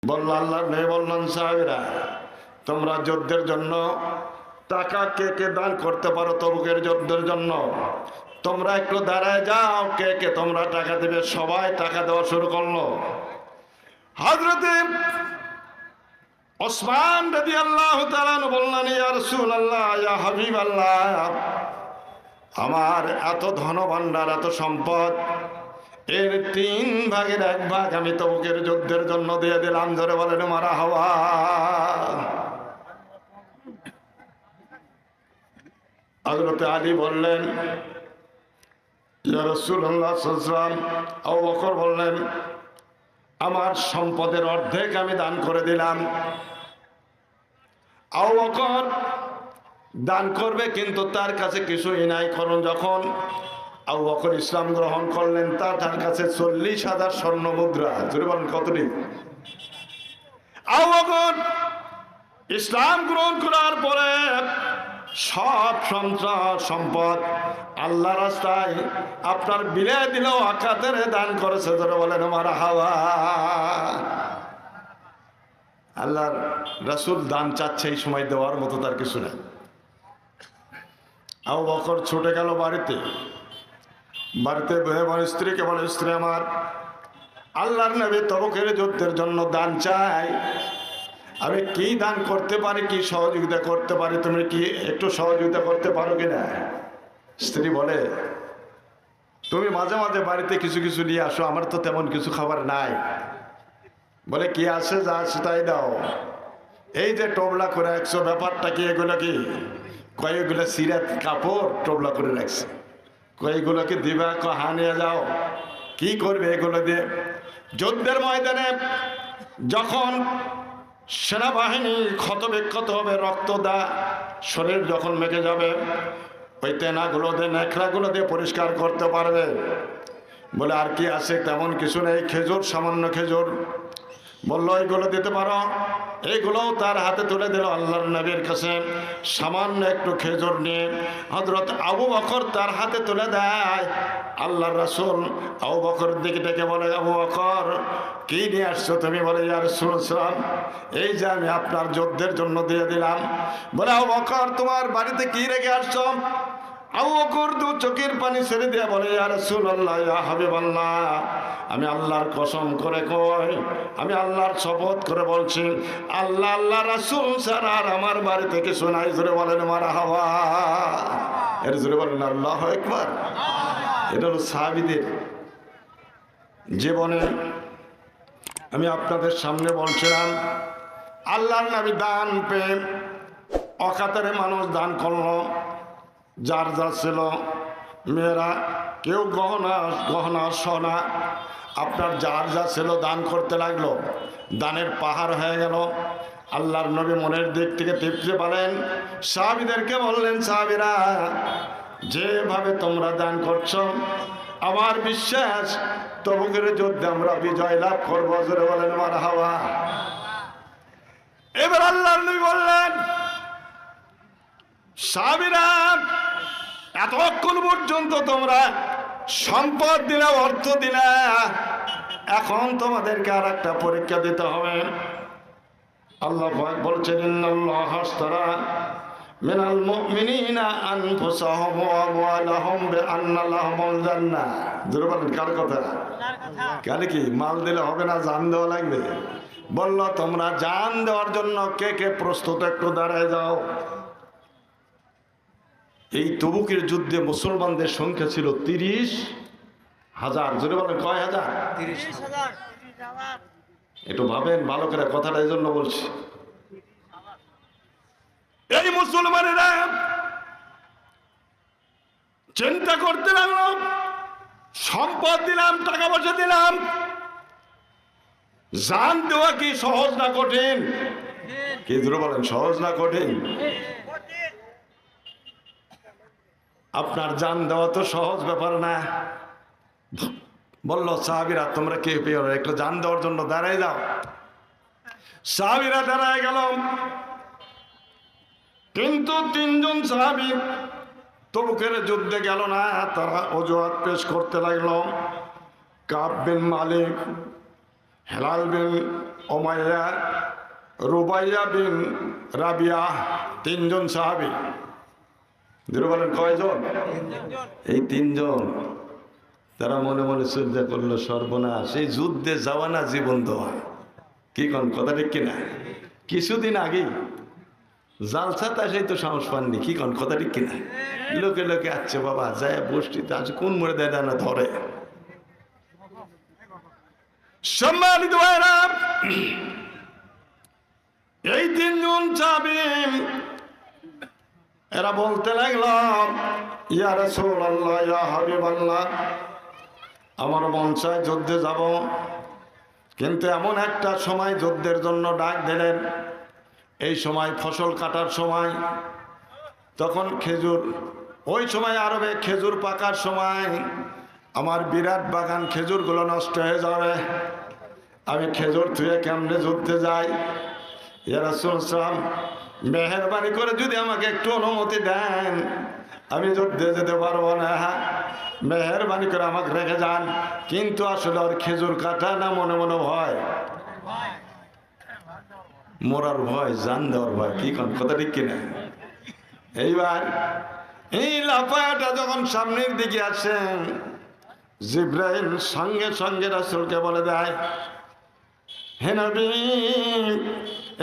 বলল আল্লাহর নবী বললেন, সাহাবীরা তোমরা যুদ্ধের জন্য টাকা কে কে দান করতে পারো? তবুকের যুদ্ধের জন্য তোমরা একটু দাঁড়ায় যাও, কে কে তোমরা টাকা দেবে? সবাই টাকা দেওয়া শুরু করলো। হযরতে ওসমান রাদিয়াল্লাহু তাআলা বললেন, ইয়া রাসূলুল্লাহ, ইয়া হাবিবাল্লাহ, আমার এত ধন ভাণ্ডার, এত সম্পদ, এর 3 ভাগের 1 ভাগ আমি তবুকের যুদ্ধের জন্য দিয়ে দিলাম। জোরে বলেন মারহাবা। হযরত আলী বললেন, ইয়া রাসূলুল্লাহ সাল্লাল্লাহু আলাইহি ওয়াসাল্লাম। আবু বকর বললেন, আমার সম্পদের অর্ধেক আমি দান করে দিলাম। আবু বকর দান করবে কিন্তু তার কাছে কিছুই নাই। কারণ যখন আবু বকর ইসলাম গ্রহণ করলেন তার কাছে 40,000 স্বর্ণ মুদ্রা। জোরে বলেন কতটি? আবু বকর ইসলাম গ্রহণ করার পরে সব সম্পদ আল্লাহ রাস্তায় আপনার বিলিয়ে দিল, আকাতের দান করেছে। জোরে বলেন মারহাবা। আল্লাহর রাসূল দান চাচ্ছে, এই সময় দেওয়ার মতো তার কিছু নেই। আবু বকর ছুটে গেল বাড়িতে স্ত্রীকে বলে, স্ত্রী আমার, আল্লাহর নবী তবুকের যুদ্ধের জন্য দান চাই, আমি কি দান করতে পারি, কি সহযোগিতা করতে পারি, তুমি কি একটু সহযোগিতা করতে পারো কিনা? স্ত্রী বলে, তুমি মাঝে মাঝে বাড়িতে কিছু কিছু নিয়ে আসো, আমার তো তেমন কিছু খাবার নাই। বলে, কি আছে, যা আছে তাই দাও। এই যে টোবলা করে রাখছো, ব্যাপারটা কি? এগুলো কি? কয়েকগুলো সিরাত কাপড় টোবলা করে রাখছে, কয়েকগুলোকে দিবা? হা নিয়ে যাও। কি করবে এগুলো দিয়ে? যুদ্ধের ময়দানে যখন সেনাবাহিনী ক্ষতবিক্ষত হবে, রক্ত দা শরীর যখন মেখে যাবে, ওই তেনাগুলো দিয়ে, ন্যাকড়াগুলো দিয়ে পরিষ্কার করতে পারবে। বলে, আর কি আছে? তেমন কিছু নেই, খেজুর, সামান্য খেজুর। বললো, এইগুলো দিতে পারো? এইগুলোও তার হাতে তুলে দিল আল্লাহর নবীর কাছে। সামান্য একটু খেজুর নিয়ে হযরত আবু বকর তার হাতে তুলে দেয়। আল্লাহর রাসূল আবু বকর দিকে ডেকে বলে, আবু বকর, কি নিয়ে আসছো তুমি? বলে, ইয়া রাসূলুল্লাহ, এই যে আমি আপনার যুদ্ধের জন্য দিয়ে দিলাম। বলে, আবু বকর, তোমার বাড়িতে কি রেখে আসছো? আবু বকর দু চোখের পানি ছেড়ে দিয়ে বলে, ইয়া রাসূলুল্লাহ, ইয়া হাবিবাল্লাহ, আমি আল্লাহর কসম করে কই, আমি আল্লাহর শপথ করে বলছি, আল্লাহ আল্লাহ রাসূল ছাড়া আর আমার বাড়ি থেকে শোনাই। জোরে বলেন মারহাবা। এর জোরে বলেন আল্লাহু আকবার। এটা হলো সাহাবীদের জীবনে। আমি আপনাদের সামনে বলছিলাম, আল্লাহর নবী দান পেয়ে অকাতরে মানুষ দান করলো। যার যা ছিল, মেয়েরা কেউ গহনা সোনা, আপনার যার যা ছিল দান করতে লাগলো। দানের পাহাড় হয়ে গেল। আল্লাহর নবী মনের দিক থেকে তৃপ্তি পেলেন। সাহাবীদেরকে বললেন, সাহাবীরা, যেভাবে তোমরা দান করছো, আমার বিশ্বাস তবুকের যুদ্ধে আমরা বিজয় লাভ করবো। জোরে বলেন মারহাবা। এবার আল্লাহর নবী বললেন, সাহাবীরা, এতক্ষণ পর্যন্ত তোমরা সম্পদ দিলে, অর্থ দিলে, এখন তোমাদেরকে আর একটা পরীক্ষা দিতে হবে। আল্লাহ পাক বলছেন, ইন্নাল্লাহ আশতারা মিনাল মুমিনিনা আনফুসাহুম ওয়া আমওয়ালাহুম বিআন্না লাহুমুল জান্নাহ। জোরে বলেন, কার কথা? কার? কি মাল দিলে হবে না, জান দেওয়া লাগবে। বলল, তোমরা জান দেওয়ার জন্য কে কে প্রস্তুত? একটু দাঁড়ায় যাও। এই তবুকের যুদ্ধে মুসলমানদের সংখ্যা ছিল 30,000। জোরে বলেন, কয় হাজার? 30,000। একটু ভাবেন ভালো করে কথাটা, এই জন্য বলছি। এই মুসলমানেরা চিন্তা করতে লাগলো, সম্পদ দিলাম, টাকা পয়সা দিলাম, জান দেওয়া কি সহজ না কঠিন? কি জোরে বলেন, সহজ না কঠিন? আপনার জান দেওয়া তো সহজ ব্যাপার না। বললো, সাহাবীরা, তোমরা কে পেও একটু জান দেওয়ার জন্য দাঁড়ায় যাও। সাহাবীরা দাঁড়ায় গেল, কিন্তু 3 জন সাহাবী তবুকের যুদ্ধে গেল না। তারা অজুহাত পেশ করতে লাগলো। কাব বিন মালিক, হেলাল বিন উমাইয়া, রুবাইয়া বিন রাবিয়া, তিনজন সাহাবী। ধীরে বলেন কয়জন? এই তিনজন। তারা মনে মনে চিন্তা করলো সর্বনাশ, এই যুদ্ধে যাওয়া না জীবন দেওয়া। কি কোন কথা ঠিক কিনা? কিছুদিন আগেই জালসাতে আসেই তো সাহস পাননি। কি কোন কথা ঠিক কিনা? লোকে লোকে আসছে বাবা, যায় বসতিতে আছে, কোন মরে দেয় না ধরে। সম্মানিত ভাইরা, এই তিনজন সাহাবী এরা বলতে লাগলো, ইয়া রাসূলুল্লাহ, ইয়া হাবিবাল্লাহ, আমার মন চায় যুদ্ধে যাব, কিন্তু এমন একটা সময় যুদ্ধের জন্য ডাক দিলেন, এই সময় ফসল কাটার সময়, তখন খেজুর, ওই সময় আরবে খেজুর পাকার সময়, আমার বিরাট বাগান খেজুরগুলো নষ্ট হয়ে যাবে, আমি খেজুর থুয়ে কেমনে যুদ্ধে যাই? ইয়া রাসূলুল্লাহ, মেহেরবানি করে যদি আমাকে একটু অনুমতি দেন, আমি যুদ্ধে যেতে পারবো না, মেহেরবানি করে আমাকে রেখে যান। কিন্তু আসলে ওর খেজুর কাটা না মনে মনে ভয়, মরার ভয়, জান দেওয়ার ভয়। কি কোন কথা ঠিক কিনা? এইবার এই লাফাটা যখন সামনের দিকে আসেন, জিব্রাইল সঙ্গে সঙ্গে রাসূলকে বলে দেয়, হে নবী,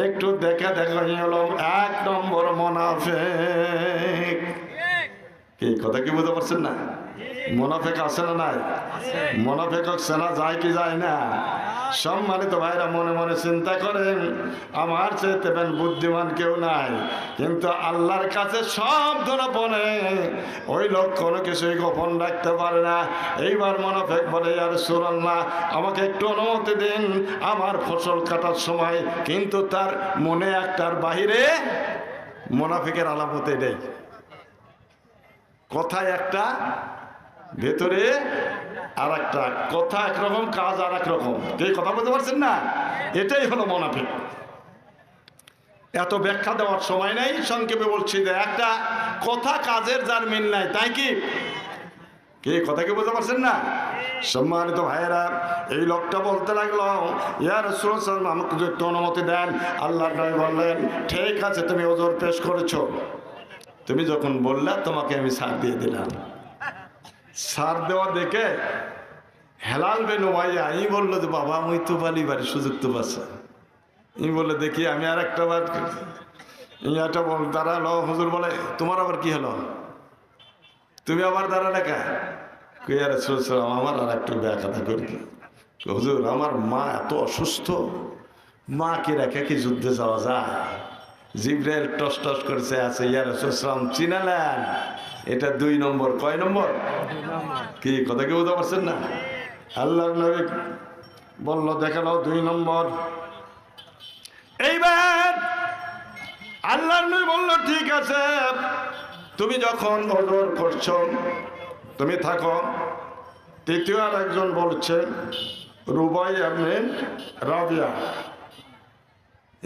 একটু দেখা দেখা হলো 1 নম্বর মুনাফিক। কি কথা কি বুঝতে পারছেন না? মুনাফিক আছে না নাই? মুনাফিক চেনা যায় কি যায় না? সম্মানিত ভাইরা মনে মনে চিন্তা করেন, আমার চেয়ে বুদ্ধিমান কেউ নাই, কিন্তু আল্লাহর কাছে সব ধরা পড়ে, ওই লোক কোনো কিছুই গোপন রাখতে পারে না। এইবার মুনাফিক বলে, ইয়া রাসূলুল্লাহ, আমাকে একটু অনুমতি দিন, আমার ফসল কাটার সময়। কিন্তু তার মনে একটার বাহিরে, মুনাফিকের আলামত এটাই, কথায় একটা, ভেতরে আর একটা, কথা একরকম, কাজ আর এক রকম। এই কথা বলতে পারছেন না? এটাই হলো মুনাফিক। এত ব্যাখ্যা দেওয়ার সময় নাই, সংক্ষেপে বলছি যে একটা কথা কাজের যার মিল নাই, তাই কি কথা কি বুঝতে পারছেন না? সম্মানিত ভাইয়েরা, এই লোকটা বলতে লাগলো, ইয়া রাসূলুল্লাহ, আমাকে একটু অনুমতি দেন। আল্লাহর নবী বললেন, ঠিক আছে, তুমি ওজর পেশ করেছো, তুমি যখন বললা তোমাকে আমি ছাড় দিয়ে দিলাম। ছাড় দেওয়া দেখে হেলাল বিন উমাইয়া ই বললো যে, বাবা মুই তো বাড়ির সুযোগ তো পাচ্ছি। ই বললো, দেখি আমি আর একটা বার ইয়াটা বল দাঁড়ালো। হুজুর বলে, তোমার আবার কি হলো? তুমি আবার দাঁড়ালে কা? কইয়া রাসূলুল্লাহ, আমার আর একটু ব্যাখ্যা করি। হুজুর, আমার মা এত অসুস্থ, মাকে রেখে কি যুদ্ধে যাওয়া যায়? জিব্রাইল টস টস করছে আছে। ইয়া রাসূলুল্লাহ চিনালেন, এটা 2 নম্বর। কয় নম্বর? কি কথা কি বুঝতে পারছেন না? আল্লাহর নবী বলল, দেখালো 2 নম্বর। এইবার আল্লাহর নবী বলল, ঠিক আছে, তুমি যখন ওজর করছো তুমি থাকো। তৃতীয় আর একজন বলছেন, রুবাইয়া বিন রাবিয়া,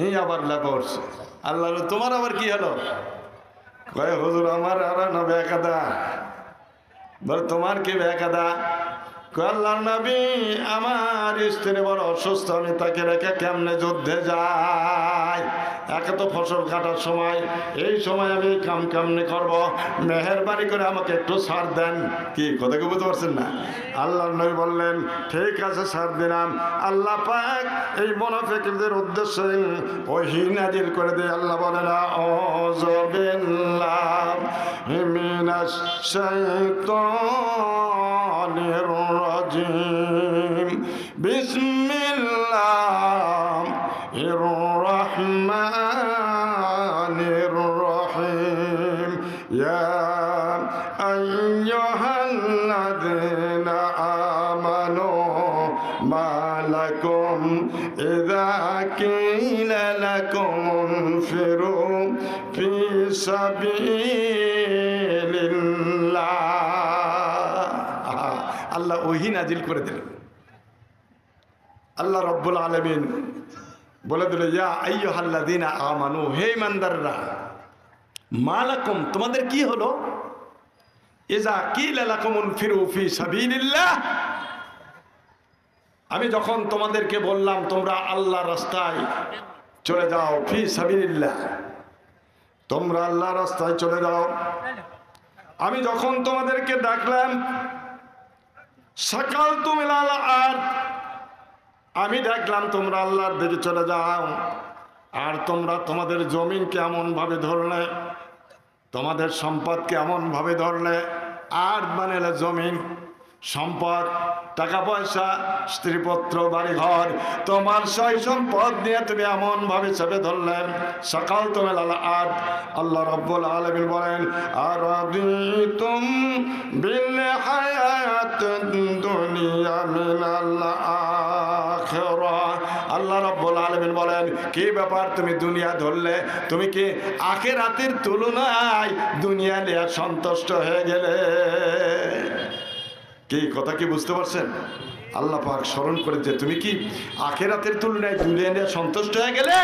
এই আবার লেখা উঠছে। আল্লাহ, তোমার আবার কি হলো? কয়, হুজুর, আমার আর না বেকাদা। বলে, তোমার কি বেকাদা? কয়, আল্লাহর নবী, আমার স্ত্রী বড় অসুস্থ, আমি তাকে রেখে কেমনে যুদ্ধে যাই? একে তো ফসল কাটার সময়, এই সময় আমি কাম কেমনে করব? মেহেরবানি করে আমাকে একটু ছাড় দেন। কি কথা কি বুঝতে পারছেন না? আল্লাহর নবী বললেন, ঠিক আছে, ছাড় দিলাম। আল্লাহ পাক এই মুনাফিকদের উদ্দেশ্যে ওহী নাজিল করে দিয়ে আল্লাহ বলেন, আউযু বিল্লাহি মিনাশ শাইতানির রাজিম, বিসমিল্লাহির রহমানির রহিম, ইয়া আইয়ুহাল্লাযীনা আমানু মা লাকুম ইযা কিলা লাকুম ইনফিরু ফি সাবিলিল্লাহ। আল্লাহ ওহী নাজিল করে দিলেন। আল্লাহ রাব্বুল আলামিন বলে দিল, ইয়া আইয়ুহাল্লাযীনা আমানু, হে ইমানদাররা, মা লাকুম, তোমাদের কি হলো? ইযা কিলা লাকুম ইনফিরু ফি সাবিলিল্লাহ, আমি যখন তোমাদেরকে বললাম তোমরা আল্লাহর রাস্তায় চলে যাও, ফি সাবিলিল্লাহ, তোমরা আল্লাহর রাস্তায় চলে যাও, আমি যখন তোমাদেরকে ডাকলাম সকাল তুমি লাল, আর আমি ডাকলাম তোমরা আল্লাহর দিকে চলে যাও, আর তোমরা তোমাদের জমিনকে এমন ভাবে ধরলে, তোমাদের সম্পদকে এমন ভাবে ধরলে, আর মানে জমিন, সম্পদ, টাকা পয়সা, স্ত্রীপত্র, বাড়িঘর, তোমার সই সম্পদ নিয়ে তুমি এমন ভাবে চেপে ধরলেন সকাল তুমি লাল। আর আল্লাহ রাব্বুল আলামিন বলেন আরাদিতুম বিল হায়াতিদ দুনিয়া মিনাল আখিরাহ। আল্লাহ রাব্বুল আলামিন বলেন কি ব্যাপার, তুমি দুনিয়া ধরলে, তুমি কি আখিরাতের তুলনায় দুনিয়া নিয়ে সন্তুষ্ট হয়ে গেলে? কি কথা কি বুঝতে পারছেন? আল্লাহ পাক স্মরণ করে যে তুমি কি আখিরাতের তুলনায় দুনিয়া নিয়ে সন্তুষ্ট হয়ে গেলে?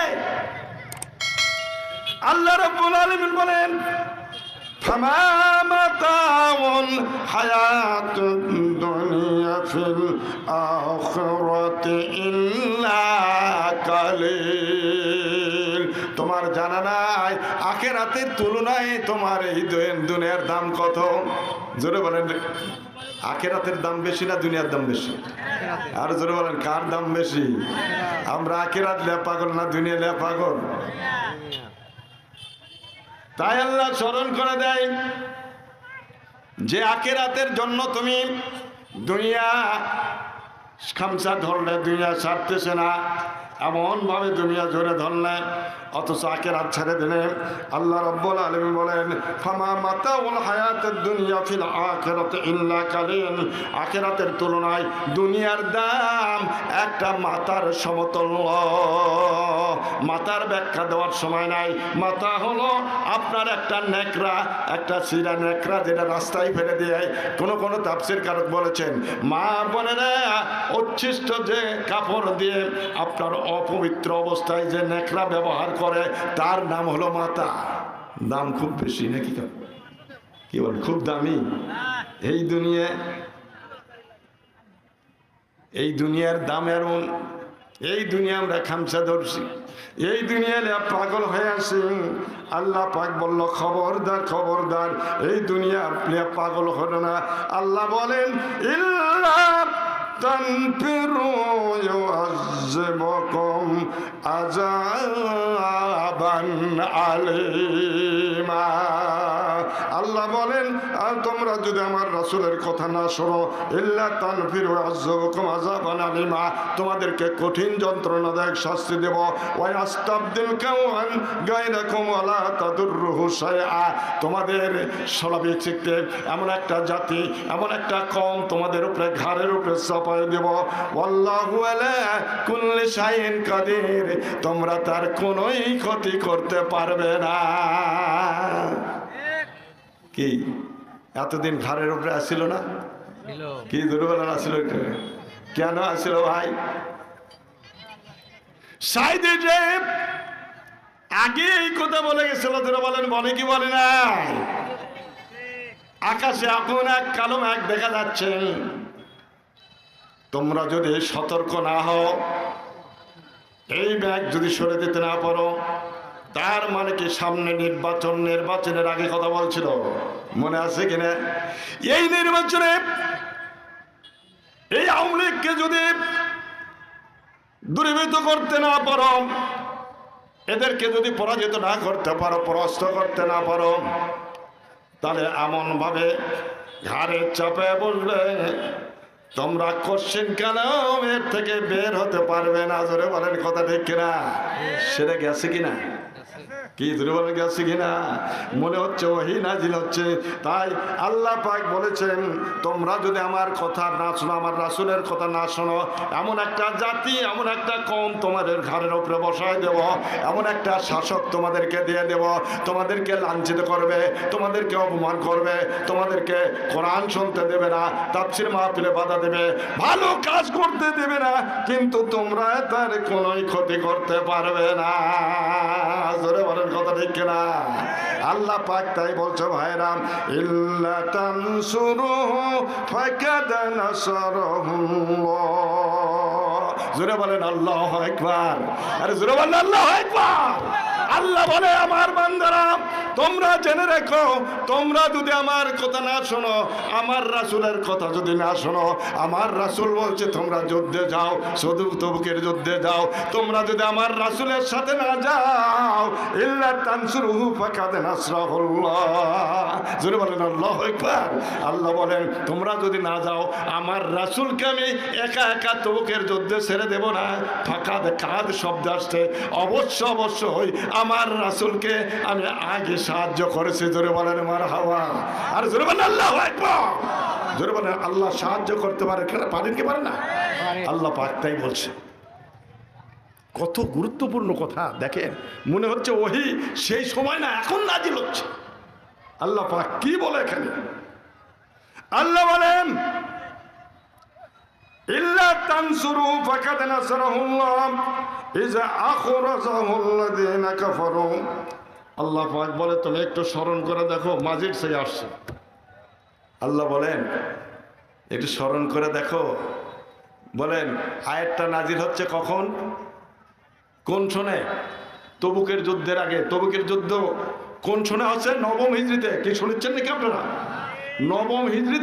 আল্লাহ রাব্বুল আলামিন বলেন ফামা মাতাউল হায়াতুদ দুনিয়া ফিল আখিরাতি ইল্লা কালিল। তোমার জানা নাই আখিরাতের তুলনায় তোমার এই দুনিয়ার দাম কত? জোরে বলেন, আখিরাতের দাম বেশি না দুনিয়ার দাম বেশি? আর জোরে বলেন কার দাম বেশি? আমরা আখিরাত লে পাগল না দুনিয়া লে পাগল? তাই আল্লাহ স্মরণ করে দেয় যে আখিরাতের জন্য তুমি দুনিয়া খামসা ধরলে, দুনিয়া ছাড়তেছে না, এমন ভাবে দুনিয়া ধরে ধরলে, অথচ আখিরাত ছেড়ে দিলে। আল্লাহ রাব্বুল আলামিন বলেন ফামা মাতাউল হায়াতুদ দুনিয়া ফিল আখিরাতি ইল্লা কালিল। আখিরাতের তুলনায় দুনিয়ার দাম একটা মাথার সমতুল্য। মাথার ব্যাখ্যা দেওয়ার সময় নাই। মাথা হলো আপনার একটা নেকড়া, একটা সিরা নেকড়া যেটা রাস্তায় ফেলে দিয়ে, কোনো তাফসীরকারক বলেছেন মা বোনেরা উচ্ছিষ্ট যে কাপড় দিয়ে আপনার অপবিত্র অবস্থায় যে নেকড়া ব্যবহার করে তার নাম হলো মাথা। দাম খুব বেশি নাকি? কি বল, খুব দামি। এই দুনিয়ার দাম এমন, এই দুনিয়া আমরা খামসা ধরছি, এই দুনিয়ায় পাগল হয়ে আসি। আল্লাহ পাক বলল খবরদার খবরদার, এই দুনিয়া আপনি পাগল হলো না। আল্লাহ বলেন ইল্লা তানফিরু ইউআযিবুকুম আযাবান আলীমা। আল্লাহ বলেন আর তোমরা যদি আমার রাসূলের কথা না শোনো, ইল্লা তানফিরু ইউআযিবুকুম আযাবান আলীমা, তোমাদেরকে কঠিন যন্ত্রণাদায়ক শাস্তি দেব। ওয়া আস্তাবদিল কাওমান গায়রাকুম ওয়া লা তাদুররুহু শাইআ, তোমাদের স্বাভাবিক শিখতে এমন একটা জাতি, এমন একটা কওম তোমাদের উপরে ঘাড়ের উপরে চাপায় দেব। আল্লাহু আলা কুল্লি শাইইন কাদির, তোমরা তার কোনোই ক্ষতি করতে পারবে না। কি এতদিন ঘাড়ের উপরে আসছিল না? কি দুর্বল আসছিল? কেন আসছিল ভাই? সাইদে যে আগে এই কথা বলে গেছিল, তোরা বলেন বলে কি বলে না? আকাশে এখন এক কালো মেঘ দেখা যাচ্ছে, তোমরা যদি সতর্ক না হও, এই মেঘ যদি সরে দিতে না পারো, তার মানে কি সামনে নির্বাচনের আগে কথা বলছিল, মনে আছে কিনা? এই নির্বাচনে এই আওয়ামী লীগকে যদি দূরীভূত করতে না পারো, এদেরকে যদি পরাজিত না করতে পারো, পরাস্ত করতে না পারো, তাহলে এমন ভাবে ঘাড়ে চাপে বসবে তোমরা কোশ্চেন কালেও এর থেকে বের হতে পারবে না। জোরে বলেন কথা ঠিক কিনা? সেটা গেছে কিনা? কি জোরে বলেন গেছে কিনা? মনে হচ্ছে ওহী নাজিল হচ্ছে। তাই আল্লাহ পাক বলেছেন তোমরা যদি আমার কথা না শোনো, আমার রাসূলের কথা না শোনো, এমন একটা জাতি, এমন একটা কওম তোমাদের ঘাড়ের উপরে বসায় দেব, এমন একটা শাসক তোমাদেরকে দিয়ে দেব, তোমাদেরকে লাঞ্ছিত করবে, তোমাদেরকে অপমান করবে, তোমাদেরকে কোরআন শুনতে দেবে না, তাফসীর মাহফিলে বাধা দেবে, ভালো কাজ করতে দেবে না, কিন্তু তোমরা তার কোনোই ক্ষতি করতে পারবে না। জোরে বলেন কথা ঠিক কিনা? আল্লাহ পাক তাই বলছে ভাইরাম ইল্লা তানসুরুহু ফাকাদ নাসারাহুল্লাহ। জোরে বলেন আল্লাহু আকবার। আরে জোরে বলেন আল্লাহু আকবার। আল্লাহ বলে আমার বান্দারা তোমরা জেনে রেখো, তোমরা যদি আমার কথা না শোনো, আমার রাসূলের কথা যদি না শোনো, আমার রাসূল বলছে তোমরা যুদ্ধে যাও, শুধু তবুকের যুদ্ধে যাও। তোমরা যদি আমার রাসূলের সাথে না যাও, ইল্লা তানসুরুহু ফাকাদ নাসরাহুল্লাহ। জোরে বলেন আল্লাহু আকবার। আল্লাহ বলেন তোমরা যদি না যাও, আমার রাসূলকে আমি একা একা তবুকের যুদ্ধে ছেড়ে দেব না। ফাকাদ কাদ শব্দ আসছে, অবশ্যই আমার রাসূলকে আমি আগে সাহায্য করেছি। জোরে বলেন মারহাবা। আর জোরে বলেন আল্লাহু আকবার। জোরে বলেন আল্লাহ সাহায্য করতে পারে, পারেন কি পারে না? আল্লাহ পাক তাই বলছে। কত গুরুত্বপূর্ণ কথা দেখেন, মনে হচ্ছে ওহী সেই সময় না এখন নাজিল হচ্ছে। আল্লাহ পাক কি বলে এখানে? আল্লাহ বলেন ইল্লা তানসুরু ফাকাদ নাসরাহুল্লাহ ইযা আখরাজাহুল্লাযীনা কাফারু। আল্লাহ পাক বলে তুমি একটু স্মরণ করে দেখো, মাজিদ সে আসছে। আল্লাহ বলেন একটু স্মরণ করে দেখো। বলেন আয়াতটা নাজিল হচ্ছে কখন, কোন সনে? তবুকের যুদ্ধের আগে। তবুকের যুদ্ধ কোন সনে হচ্ছে? নবম হিজরিতে। কি শুনেছেন নাকি আপনারা? নবম হিজরি।